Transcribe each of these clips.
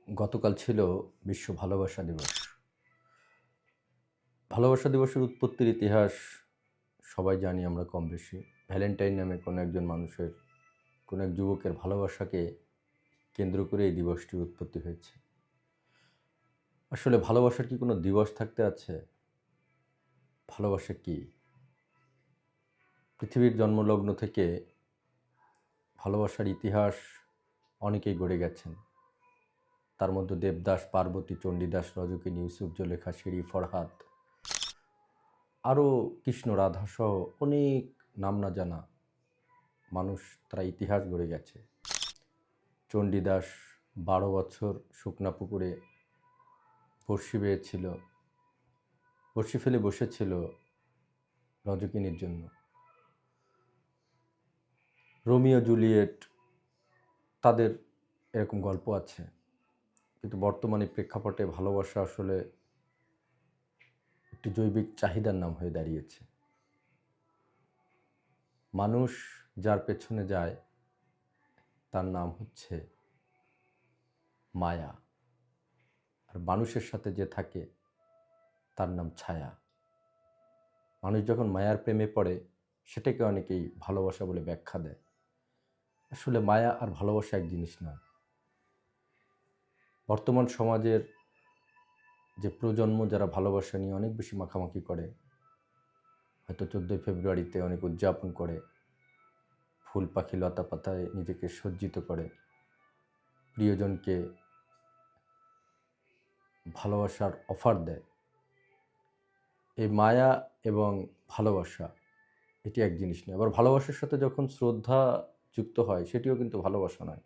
গতকাল ছিল বিশ্ব ভালোবাসা দিবস। ভালোবাসা দিবসের উৎপত্তির ইতিহাস সবাই জানি আমরা কমবেশি। ভ্যালেন্টাইন নামে কোনো একজন মানুষের, কোনো এক যুবকের ভালোবাসাকে কেন্দ্র করে এই দিবসটির উৎপত্তি হয়েছে। আসলে ভালোবাসার কি কোনো দিবস থাকতে আছে? ভালোবাসা কী? পৃথিবীর জন্মলগ্ন থেকে ভালোবাসার ইতিহাস অনেকেই গড়ে গেছেন। তার মধ্যে দেবদাস, পার্বতী, চণ্ডীদাস, রজকিনী, ইউসুফ, জুলেখা, শিরি, ফরহাদ, আরও কৃষ্ণ, রাধাসহ অনেক নাম না জানা মানুষ, তারা ইতিহাস গড়ে গেছে। চণ্ডীদাস 12 বছর শুকনা পুকুরে বড়শি বেয়েছিল, বড়শি ফেলে বসেছিল রজকিনীর জন্য। রোমিও জুলিয়েট, তাদের এরকম গল্প আছে। কিন্তু বর্তমানে প্রেক্ষাপটে ভালোবাসা আসলে একটি জৈবিক চাহিদার নাম হয়ে দাঁড়িয়েছে। মানুষ যার পেছনে যায় তার নাম হচ্ছে মায়া, আর মানুষের সাথে যে থাকে তার নাম ছায়া। মানুষ যখন মায়ার প্রেমে পড়ে সেটাকে অনেকেই ভালোবাসা বলে ব্যাখ্যা দেয়। আসলে মায়া আর ভালোবাসা এক জিনিস নয়। বর্তমান সমাজের যে প্রজন্ম, যারা ভালোবাসা নিয়ে অনেক বেশি মাখামাখি করে, হয়তো 14ই ফেব্রুয়ারিতে অনেক উদযাপন করে, ফুল পাখি লতা পাতায় নিজেকে সজ্জিত করে, প্রিয়জনকে ভালোবাসার অফার দেয়। এই মায়া এবং ভালোবাসা এটি এক জিনিস নয়। আবার ভালোবাসার সাথে যখন শ্রদ্ধা যুক্ত হয় সেটিও কিন্তু ভালোবাসা নয়।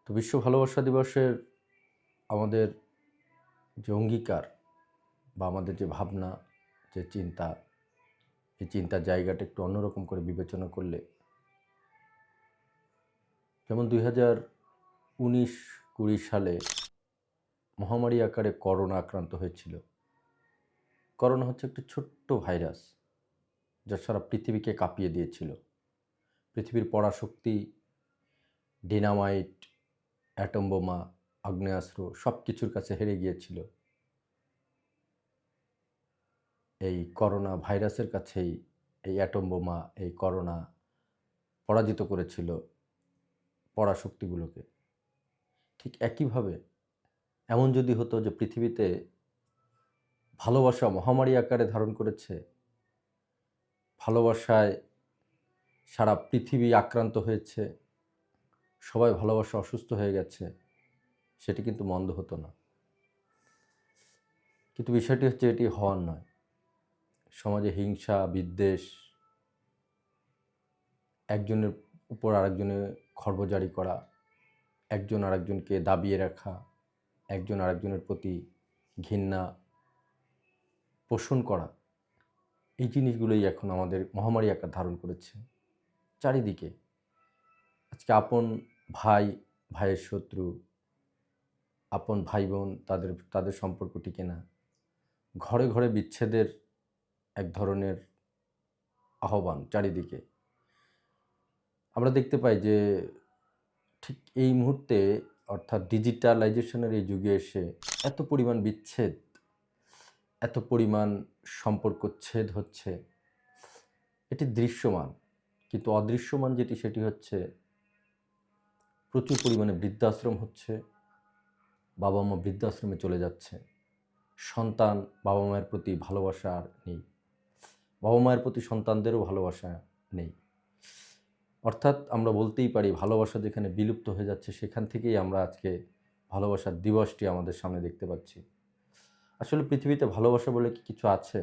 তো বিশ্ব ভালোবাসা দিবসের আমাদের যে অঙ্গীকার বা আমাদের যে ভাবনা, যে চিন্তা, এই চিন্তার জায়গাটা একটু অন্যরকম করে বিবেচনা করলে, যেমন 2019-20 সালে মহামারী আকারে করোনা আক্রান্ত হয়েছিল। করোনা হচ্ছে একটি ছোট্ট ভাইরাস যা সারা পৃথিবীকে কাঁপিয়ে দিয়েছিল। পৃথিবীর পরাশক্তি, ডিনামাইট, অ্যাটম বোমা, আগ্নেয়াস্ত্র সব কিছুর কাছে হেরে গিয়েছিল। এই করোনা ভাইরাসের কাছেই এই অ্যাটম বোমা, এই করোনা পরাজিত করেছিল পরাশক্তিগুলোকে। ঠিক একইভাবে এমন যদি হতো যে পৃথিবীতে ভালোবাসা মহামারী আকারে ধারণ করেছে, ভালোবাসায় সারা পৃথিবী আক্রান্ত হয়েছে, সবাই ভালোবাসা অসুস্থ হয়ে গেছে, সেটি কিন্তু মন্দ হতো না। কিন্তু বিষয়টি হচ্ছে এটি হওয়ার নয়। সমাজে হিংসা, বিদ্বেষ, একজনের উপর আরেকজনের খর্বজারি করা, একজন আরেকজনকে দাবিয়ে রাখা, একজন আরেকজনের প্রতি ঘৃণা পোষণ করা, এই জিনিসগুলোই এখন আমাদের মহামারী আকার ধারণ করেছে চারিদিকে। আজকে আপন ভাই ভাইয়ের শত্রু, আপন ভাই বোন তাদের সম্পর্ক টিকে না। ঘরে ঘরে বিচ্ছেদের এক ধরনের আহ্বান চারিদিকে। আমরা দেখতে পাই যে ঠিক এই মুহূর্তে, অর্থাৎ ডিজিটালাইজেশনের এই যুগে এসে এত পরিমাণ বিচ্ছেদ, এত পরিমাণ সম্পর্কচ্ছেদ হচ্ছে, এটি দৃশ্যমান। কিন্তু অদৃশ্যমান যেটি, সেটি হচ্ছে প্রচুর পরিমাণে বৃদ্ধাশ্রম হচ্ছে, বাবা মা বৃদ্ধাশ্রমে চলে যাচ্ছে, সন্তান বাবা মায়ের প্রতি ভালোবাসা আর নেই, বাবা মায়ের প্রতি সন্তানদেরও ভালোবাসা নেই। অর্থাৎ আমরা বলতেই পারি ভালোবাসা যেখানে বিলুপ্ত হয়ে যাচ্ছে, সেখান থেকেই আমরা আজকে ভালোবাসার দিবসটি আমাদের সামনে দেখতে পাচ্ছি। আসলে পৃথিবীতে ভালোবাসা বলে কি কিছু আছে?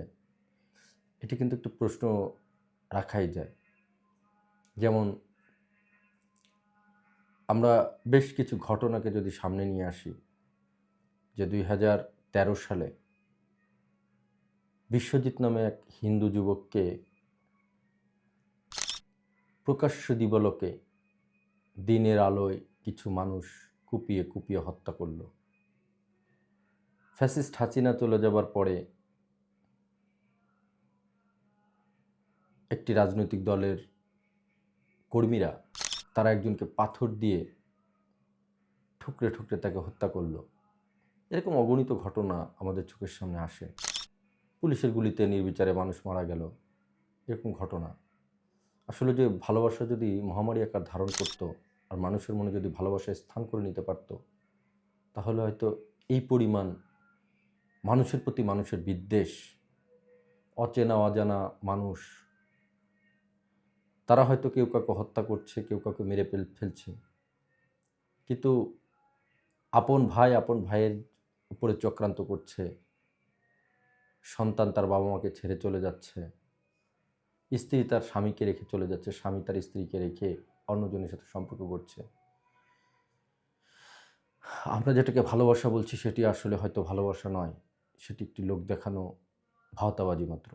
এটি কিন্তু একটু প্রশ্ন রাখাই যায়। যেমন আমরা বেশ কিছু ঘটনাকে যদি সামনে নিয়ে আসি, যে 2013 সালে বিশ্বজিৎ নামে এক হিন্দু যুবককে প্রকাশ্য দিবালোকে দিনের আলোয় কিছু মানুষ কুপিয়ে কুপিয়ে হত্যা করল। ফ্যাসিস্ট হাসিনা চলে যাবার পরে একটি রাজনৈতিক দলের কর্মীরা, তারা একজনকে পাথর দিয়ে ঠুকরে ঠুকরে তাকে হত্যা করলো। এরকম অগণিত ঘটনা আমাদের চোখের সামনে আসে। পুলিশের গুলিতে নির্বিচারে মানুষ মারা গেল, এরকম ঘটনা। আসলে যে ভালোবাসা যদি মহামারী আকার ধারণ করতো আর মানুষের মনে যদি ভালোবাসা স্থান করে নিতে পারতো, তাহলে হয়তো এই পরিমাণ মানুষের প্রতি মানুষের বিদ্বেষ, অচেনা অজানা মানুষ, তারা হয়তো কেউ কাউকে হত্যা করছে, কেউ কাউকে মেরে ফেলছে, কিন্তু আপন ভাইয়ের উপরে চক্রান্ত করছে, সন্তান তার বাবা মাকে ছেড়ে চলে যাচ্ছে, স্ত্রী তার স্বামীকে রেখে চলে যাচ্ছে, স্বামী তার স্ত্রীকে রেখে অন্যজনের সাথে সম্পর্ক করছে। আমরা যেটাকে ভালোবাসা বলছি সেটি আসলে হয়তো ভালোবাসা নয়, সেটি একটি লোক দেখানো ভাওতাবাজি মাত্র।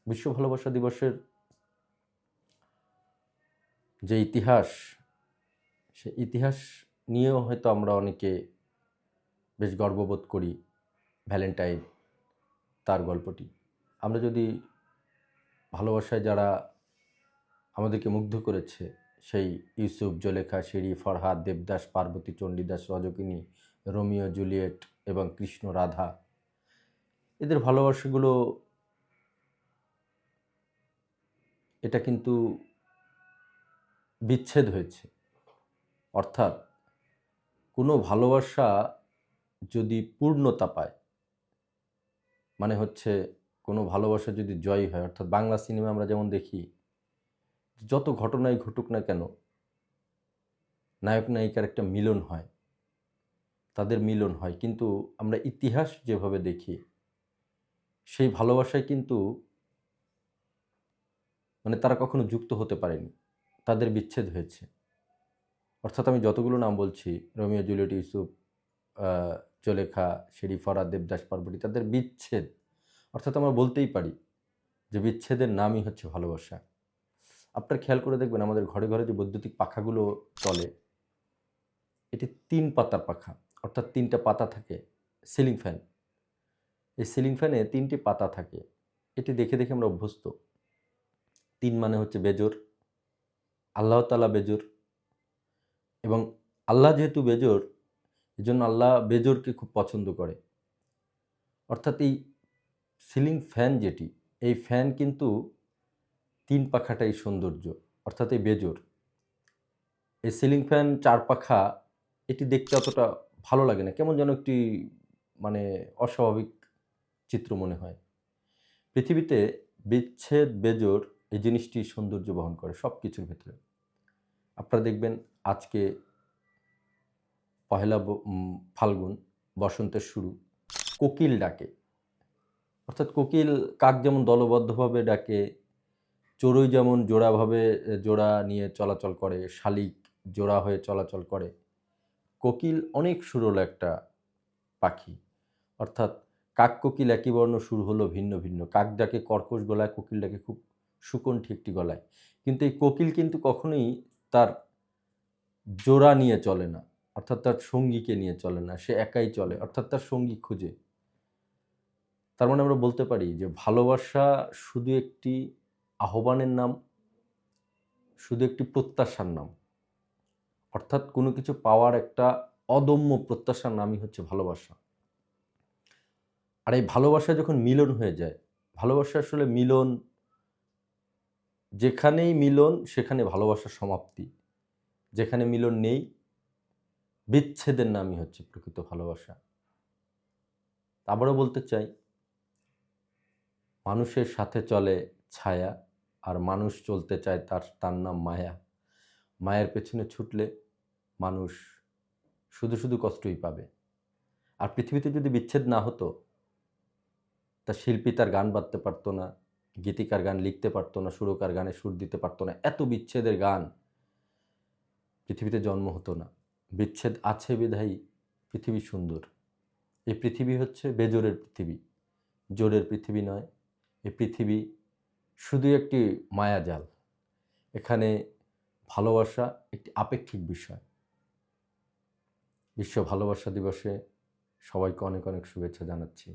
বিশ্ব ভালোবাসা দিবসের যে ইতিহাস, সে ইতিহাস নিয়েও হয়তো আমরা অনেকে বেশ গর্ববোধ করি। ভ্যালেন্টাইন, তার গল্পটি আমরা যদি ভালোবাসায় যারা আমাদেরকে মুগ্ধ করেছে, সেই ইউসুফ, জুলেখা, সিঁড়ি, ফরহাদ, দেবদাস, পার্বতী, চণ্ডীদাস, রজকিনী, রোমিও, জুলিয়েট এবং কৃষ্ণ, রাধা, এদের ভালোবাসাগুলো এটা কিন্তু বিচ্ছেদ হয়েছে। অর্থাৎ কোনো ভালোবাসা যদি পূর্ণতা পায়, মানে হচ্ছে কোনো ভালোবাসা যদি জয়ী হয়, অর্থাৎ বাংলা সিনেমা আমরা যেমন দেখি, যত ঘটনাই ঘটুক না কেন, নায়ক নায়িকার একটা মিলন হয়, তাদের মিলন হয়, কিন্তু আমরা ইতিহাস যেভাবে দেখি, সেই ভালোবাসায় কিন্তু মানে তারা কখনো যুক্ত হতে পারেনি, তাদের বিচ্ছেদ হয়েছে। অর্থাৎ আমি যতগুলো নাম বলছি, রোমিও, জুলিয়েট, ইউসুফ, জুলেখা, সিঁড়ি, ফরহাদ, দেবদাস, পার্বতী, তাদের বিচ্ছেদ। অর্থাৎ আমরা বলতেই পারি যে বিচ্ছেদের নামই হচ্ছে ভালোবাসা। আপনার খেয়াল করে দেখবেন আমাদের ঘরে ঘরে যে বৈদ্যুতিক পাখাগুলো চলে, এটি 3 পাতার পাখা, অর্থাৎ 3টা পাতা থাকে। সিলিং ফ্যান, এই সিলিং ফ্যানে 3টি পাতা থাকে। এটি দেখে দেখে আমরা অভ্যস্ত। 3 মানে হচ্ছে বেজোড়, আল্লাহ তাআলা বেজোড়, এবং আল্লাহ যেহেতু বেজোড়, এজন্য আল্লাহ বেজোড়কে খুব পছন্দ করে। অর্থাৎ এই সিলিং ফ্যান যেটি, এই ফ্যান কিন্তু 3 পাখাটাই সৌন্দর্য, অর্থাৎ এই বেজোড়। এই সিলিং ফ্যান 4 পাখা, এটি দেখতে অতটা ভালো লাগে না, কেমন যেন একটি মানে অস্বাভাবিক চিত্র মনে হয়। পৃথিবীতে বিচ্ছেদ, বেজোড় এই জিনিসটি সৌন্দর্য বহন করে সব কিছুর ভেতরে। আপনারা দেখবেন আজকে পহেলা ফাল্গুন, বসন্তের শুরু, কোকিল ডাকে। অর্থাৎ কোকিল কাক যেমন দলবদ্ধভাবে ডাকে, চড়ুই যেমন জোড়া নিয়ে চলাচল করে, শালিক জোড়া হয়ে চলাচল করে, কোকিল অনেক সুরেলা একটা পাখি। অর্থাৎ কাক কোকিল একই বর্ণ, সুর হলো ভিন্ন ভিন্ন। কাক ডাকে কর্কশ গলায়, কোকিল ডাকে খুব সুকণ্ঠী একটি গলায়। কিন্তু এই কোকিল কিন্তু কখনোই তার জোড়া নিয়ে চলে না, অর্থাৎ তার সঙ্গীকে নিয়ে চলে না, সে একাই চলে, অর্থাৎ তার সঙ্গী খুঁজে। তার মানে আমরা বলতে পারি যে ভালোবাসা শুধু একটি আহ্বানের নাম, শুধু একটি প্রত্যাশার নাম। অর্থাৎ কোনো কিছু পাওয়ার একটা অদম্য প্রত্যাশার নামই হচ্ছে ভালোবাসা। আর এই ভালোবাসা যখন মিলন হয়ে যায়, ভালোবাসা আসলে মিলন, যেখানেই মিলন সেখানে ভালোবাসার সমাপ্তি, যেখানে মিলন নেই, বিচ্ছেদের নামই হচ্ছে প্রকৃত ভালোবাসা। আবারও বলতে চাই, মানুষের সাথে চলে ছায়া, আর মানুষ চলতে চায় তার নাম মায়া। মায়ের পেছনে ছুটলে মানুষ শুধু শুধু কষ্টই পাবে। আর পৃথিবীতে যদি বিচ্ছেদ না হতো, তা শিল্পী তার গান বাঁধতে পারতো না, গীতিকার গান লিখতে পারতো না, সুরকার গানে সুর দিতে পারতো না, এত বিচ্ছেদের গান পৃথিবীতে জন্ম হতো না। বিচ্ছেদ আছে বিধায়ী পৃথিবী সুন্দর। এই পৃথিবী হচ্ছে বেজোড়ের পৃথিবী, জোড়ের পৃথিবী নয়। এই পৃথিবী শুধু একটি মায়াজাল। এখানে ভালোবাসা একটি আপেক্ষিক বিষয়। বিশ্ব ভালোবাসা দিবসে সবাইকে অনেক অনেক শুভেচ্ছা জানাচ্ছি।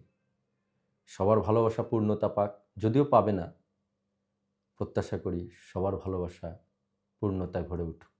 সবার ভালোবাসা পূর্ণতা পাক, যদিও পাবে না, প্রত্যাশা করি সবার ভালোবাসা পূর্ণতায় ভরে উঠুক।